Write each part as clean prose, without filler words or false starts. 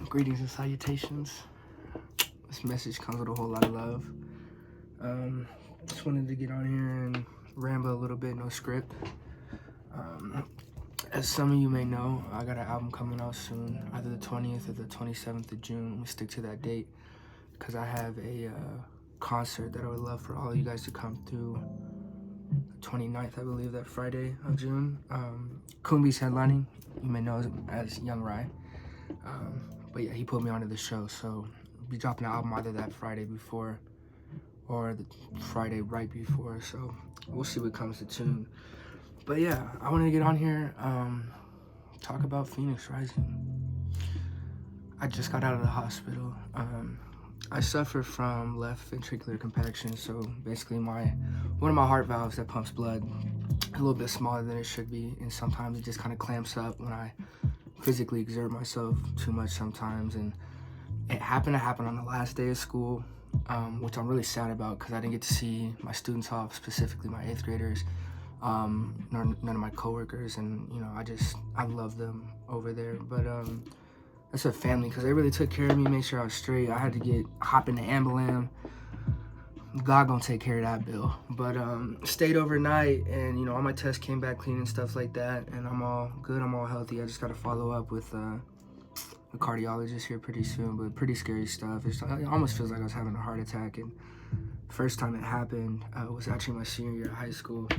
Greetings and salutations. This message comes with a whole lot of love. Um, just wanted to get on here and ramble a little bit, no script. Um, as some of you may know, I got an album coming out soon, either the 20th or the 27th of June. We stick to that date because I have a concert that I would love for all of you guys to come through. The 29th, I believe, that Friday of June. Kumbi's headlining. You may know him as Young Rai. But yeah, he put me onto the show, so I'll be dropping an album either that Friday before or the Friday right before, so we'll see what comes to tune. But yeah, I wanted to get on here, talk about Phoenix Rising. I just got out of the hospital. I suffer from left ventricular compaction, so basically one of my heart valves that pumps blood a little bit smaller than it should be, and sometimes it just kind of clamps up when I physically exert myself too much sometimes. And it happened to happen on the last day of school, which I'm really sad about because I didn't get to see my students off, specifically my 8th graders, none of my coworkers, and I love them over there. But that's a family because they really took care of me, made sure I was straight. I had to hop in the ambulance. God gonna take care of that bill. But stayed overnight, and all my tests came back clean and stuff like that, and I'm all good, I'm all healthy. I just gotta follow up with a cardiologist here pretty soon, but pretty scary stuff. It almost feels like I was having a heart attack, and first time it happened was actually my senior year of high school.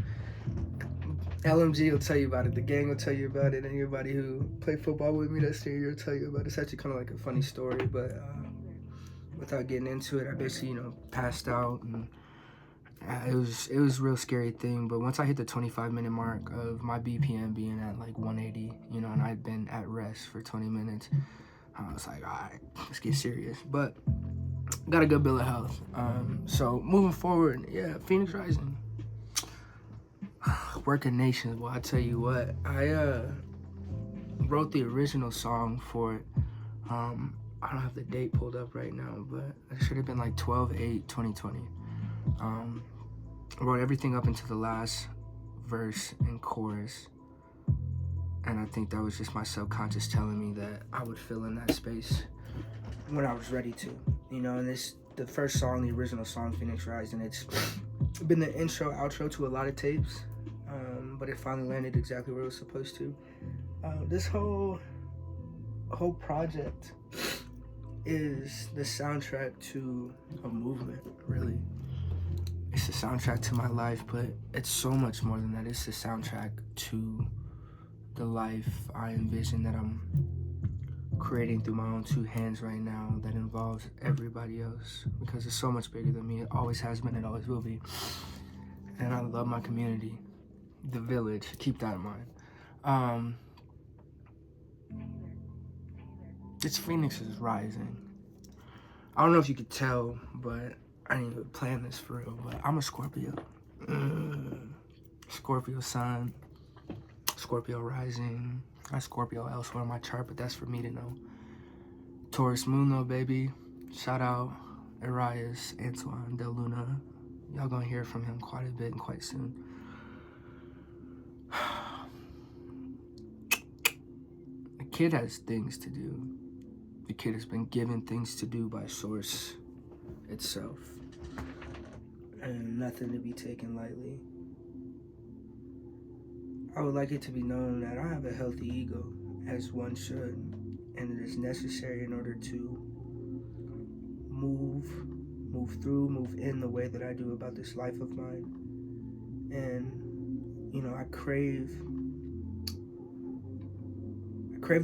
LMG will tell you about it, the gang will tell you about it, and anybody who played football with me that senior year will tell you about it. It's actually kind of like a funny story, but without getting into it, I basically, passed out, and it was a real scary thing. But once I hit the 25-minute mark of my BPM being at like 180, and I'd been at rest for 20 minutes, I was like, all right, let's get serious. But got a good bill of health. So moving forward, yeah, Phoenix Rising. Working Nations, well, I tell you what, I wrote the original song for it. I don't have the date pulled up right now, but it should have been like 12/8/2020. I wrote everything up into the last verse and chorus, and I think that was just my subconscious telling me that I would fill in that space when I was ready to. And the first song, the original song, Phoenix Rising, it's been the intro, outro to a lot of tapes, but it finally landed exactly where it was supposed to. This whole project is the soundtrack to a movement, really. It's the soundtrack to my life, but it's so much more than that. It's the soundtrack to the life I envision that I'm creating through my own two hands right now that involves everybody else, because it's so much bigger than me. It always has been, it always will be. And I love my community, the village, keep that in mind. It's Phoenix's Rising. I don't know if you could tell, but I didn't even plan this for real, but I'm a Scorpio. Scorpio sun, Scorpio rising. Not Scorpio elsewhere on my chart, but that's for me to know. Taurus moon though, baby. Shout out Arias, Antoine, Del Luna. Y'all gonna hear from him quite a bit and quite soon. The kid has things to do. The kid has been given things to do by Source itself, and nothing to be taken lightly. I would like it to be known that I have a healthy ego, as one should, and it is necessary in order to move through, in the way that I do about this life of mine. And I crave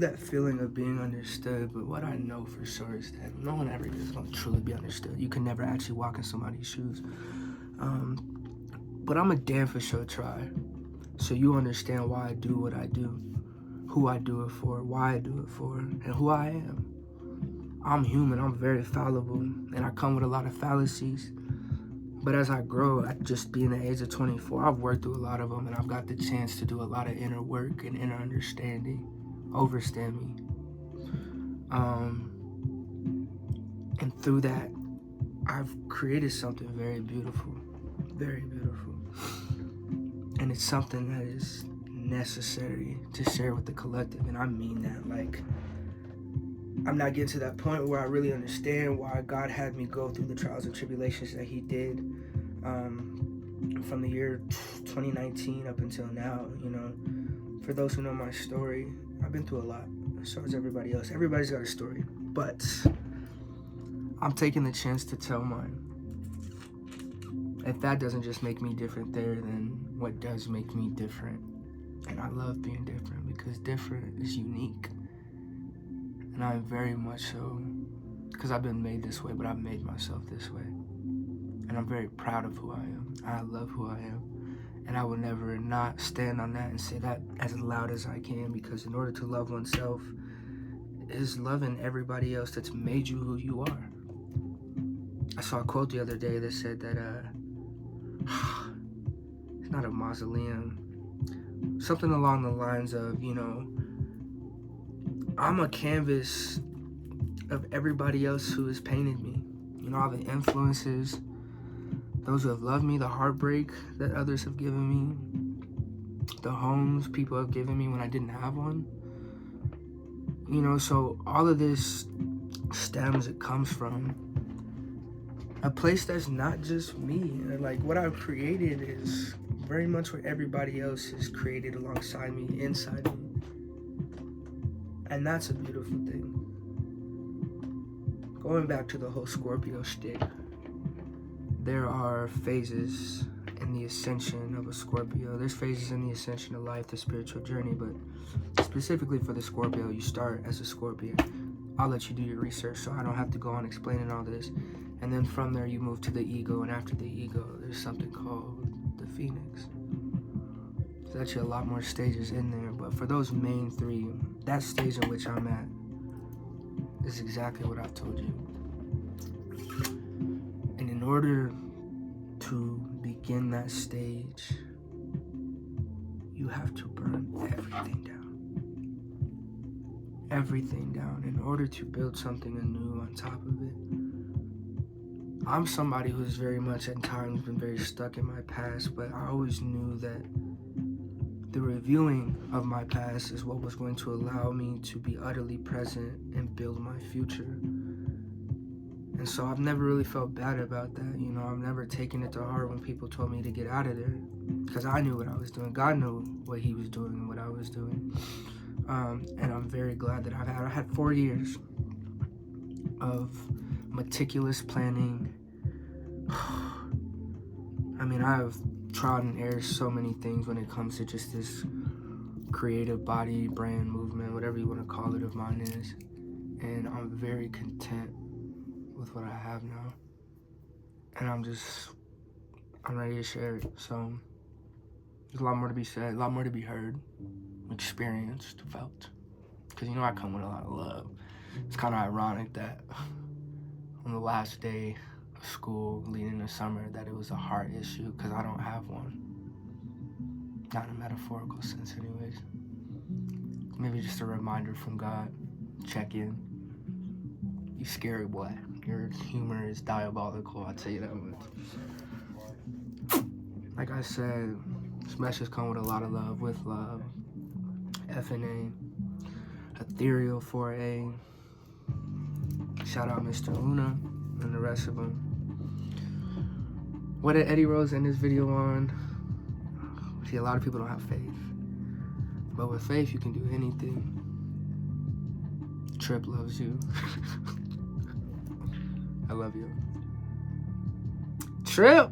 that feeling of being understood, but what I know for sure is that no one ever is going to truly be understood. You can never actually walk in somebody's shoes. But I'm a damn for sure try, so you understand why I do what I do, who I do it for, why I do it for, and who I am. I'm human, I'm very fallible, and I come with a lot of fallacies. But as I grow, at just being the age of 24, I've worked through a lot of them, and I've got the chance to do a lot of inner work and inner understanding. Overstand me. And through that, I've created something very beautiful, very beautiful. And it's something that is necessary to share with the collective, and I mean that. Like, I'm not getting to that point where I really understand why God had me go through the trials and tribulations that he did, from the year 2019 up until now. You know, for those who know my story, I've been through a lot. So has everybody else. Everybody's got a story. But I'm taking the chance to tell mine. If that doesn't just make me different there, then what does make me different? And I love being different, because different is unique. And I'm very much so, because I've been made this way, but I've made myself this way. And I'm very proud of who I am. I love who I am. And I will never not stand on that and say that as loud as I can, because in order to love oneself is loving everybody else that's made you who you are. I saw a quote the other day that said that, it's not a mausoleum, something along the lines of, you know, I'm a canvas of everybody else who has painted me. You know, all the influences, those who have loved me, the heartbreak that others have given me, the homes people have given me when I didn't have one. You know, so all of this it comes from a place that's not just me. And like, what I've created is very much what everybody else has created alongside me, inside me. And that's a beautiful thing. Going back to the whole Scorpio shtick, there are phases in the ascension of a Scorpio. There's phases in the ascension of life, the spiritual journey, but specifically for the Scorpio, you start as a Scorpion. I'll let you do your research so I don't have to go on explaining all this. And then from there you move to the ego, and after the ego there's something called the Phoenix. There's actually a lot more stages in there, but for those main three, that stage in which I'm at is exactly what I've told you. And in order to begin that stage, you have to burn everything down. Everything down in order to build something anew on top of it. I'm somebody who's very much at times been very stuck in my past, but I always knew that the reviewing of my past is what was going to allow me to be utterly present and build my future. And so I've never really felt bad about that. You know, I've never taken it to heart when people told me to get out of there, because I knew what I was doing. God knew what he was doing and what I was doing. And I'm very glad that I had 4 years of meticulous planning. I mean, I've tried and erred so many things when it comes to just this creative body, brand, movement, whatever you want to call it, of mine is. And I'm very content with what I have now. And I'm ready to share it. So there's a lot more to be said, a lot more to be heard, experienced, felt. Because, you know, I come with a lot of love. It's kind of ironic that on the last day of school leading into summer that it was a heart issue, because I don't have one. Not in a metaphorical sense anyways. Maybe just a reminder from God. Check in. You scary boy. Your humor is diabolical, I'll tell you that much. Like I said, this message comes with a lot of love, with love. FNA, Ethereal 4A. Shout out Mr. Luna and the rest of them. What did Eddie Rose end this video on? See, a lot of people don't have faith. But with faith, you can do anything. Trip loves you. I love you. Trip!